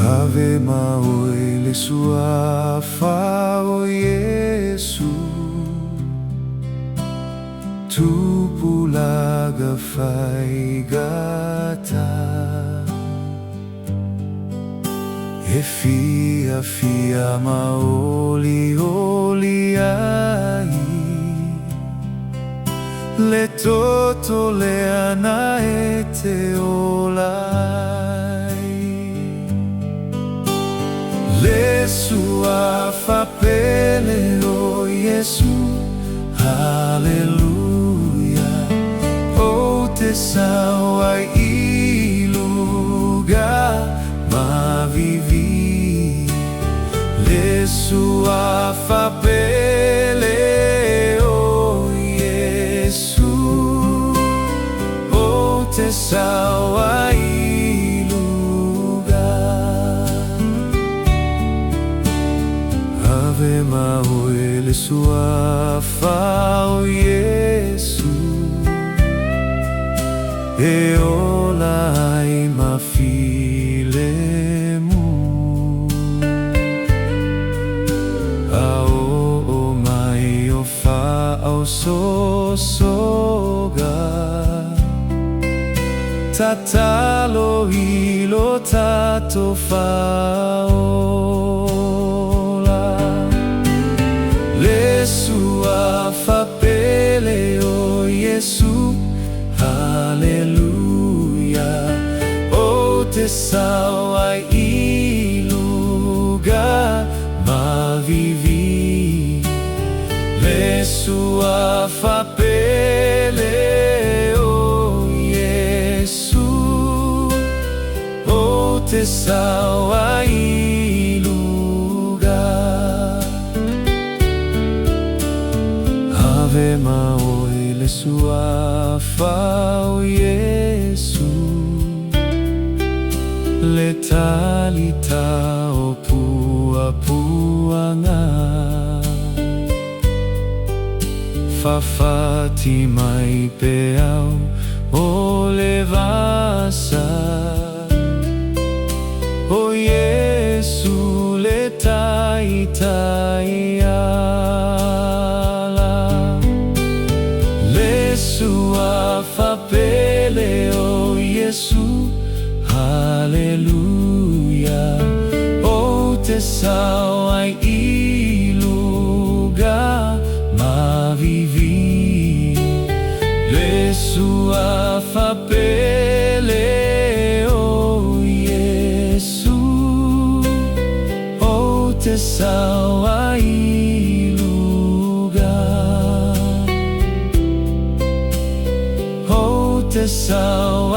Ave Maoi le sua fa o Yesu, tu pulaga fai gata, e fia maoli oli ai, le toto le ana e te olai. Le sua fa pele o Yesu, alleluia. O te sauai i lugar ma vivi. Le sua fa pele o Yesu, o te sauai Ave Maoi le sua fa o Yesu, e olai ma filemu. Ao mai o fa au sosoga, tatalo ilo tato fa Le sua fa pele o Yesu, alleluia. O te sauai i lugar ma vivi. Le sua fa pele o Yesu, o te sauai i lugar. Ave Maoi le sua fa o Yesu, le talita o puanga, fa Fatima i peau o levasa, o Yesu le taita Sua fa pele o Yesu, alleluia. O te sauai i lugar ma vivi. Le sua fa pele o Yesu, o te sauai i lugar. Te sauai